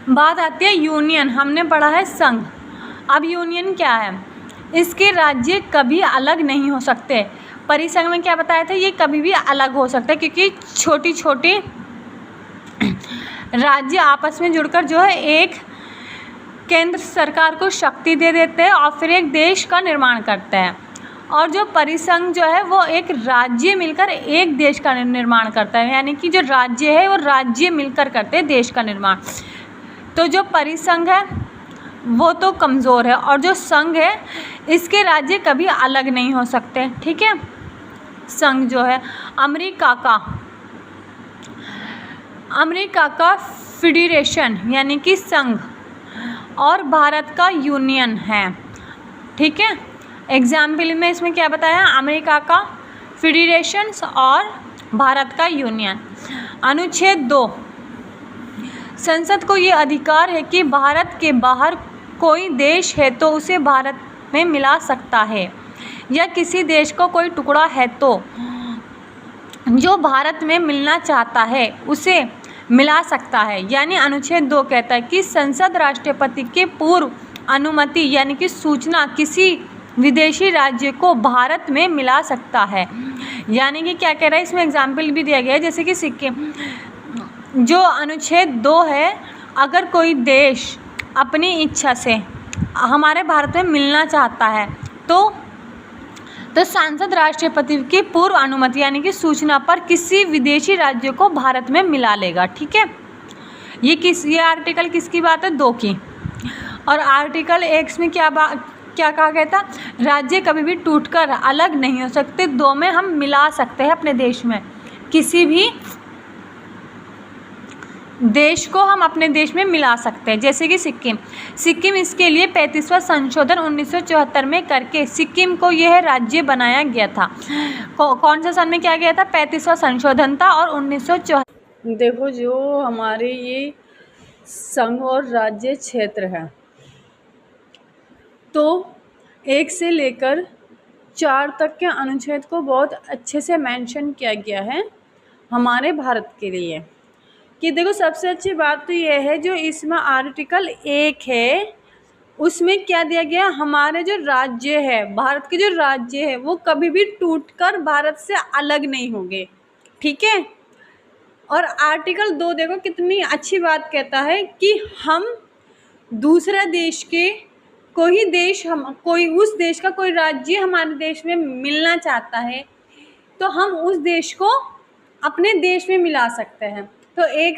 बात आती है यूनियन। हमने पढ़ा है संघ। अब यूनियन क्या है? इसके राज्य कभी अलग नहीं हो सकते। परिसंघ में क्या बताया था? ये कभी भी अलग हो सकता है क्योंकि छोटी छोटी राज्य आपस में जुड़कर जो है एक केंद्र सरकार को शक्ति दे देते हैं और फिर एक देश का निर्माण करते हैं। और जो परिसंघ जो है वो एक राज्य मिलकर एक देश का निर्माण करता है, यानी कि जो राज्य है वो राज्य मिलकर करते हैं देश का निर्माण। तो जो परिसंघ है वो तो कमज़ोर है और जो संघ है इसके राज्य कभी अलग नहीं हो सकते। ठीक है। संघ जो है अमेरिका का फेडरेशन यानी कि संघ और भारत का यूनियन है। ठीक है। एग्जाम्पल में इसमें क्या बताया? अमेरिका का फेडरेशन और भारत का यूनियन। अनुच्छेद 2, संसद को ये अधिकार है कि भारत के बाहर कोई देश है तो उसे भारत में मिला सकता है, या किसी देश को कोई टुकड़ा है तो जो भारत में मिलना चाहता है उसे मिला सकता है। यानी अनुच्छेद 2 कहता है कि संसद राष्ट्रपति के पूर्व अनुमति यानी कि सूचना किसी विदेशी राज्य को भारत में मिला सकता है। यानी कि क्या कह रहा है? इसमें एग्जाम्पल भी दिया गया है, जैसे कि सिक्किम। जो अनुच्छेद 2 है, अगर कोई देश अपनी इच्छा से हमारे भारत में मिलना चाहता है तो सांसद राष्ट्रपति की पूर्व अनुमति यानी कि सूचना पर किसी विदेशी राज्य को भारत में मिला लेगा। ठीक है। ये आर्टिकल किसकी बात है? 2 की। और आर्टिकल 1 में क्या कहा गया था? राज्य कभी भी टूटकर अलग नहीं हो सकते, 2 में हम मिला सकते हैं अपने देश में। किसी भी देश को हम अपने देश में मिला सकते हैं, जैसे कि सिक्किम इसके लिए 35वां संशोधन 1974 में करके सिक्किम को यह राज्य बनाया गया था। कौन सा सन में क्या गया था? 35वां संशोधन था और 1974। देखो, जो हमारे ये संघ और राज्य क्षेत्र है तो 1 से लेकर 4 तक के अनुच्छेद को बहुत अच्छे से मेंशन किया गया है हमारे भारत के लिए। कि देखो, सबसे अच्छी बात तो ये है जो इसमें आर्टिकल 1 है उसमें क्या दिया गया? हमारे जो राज्य है, भारत के जो राज्य है वो कभी भी टूटकर भारत से अलग नहीं होंगे। ठीक है। और आर्टिकल 2 देखो कितनी अच्छी बात कहता है कि हम दूसरा देश के कोई उस देश का कोई राज्य हमारे देश में मिलना चाहता है तो हम उस देश को अपने देश में मिला सकते हैं। तो एक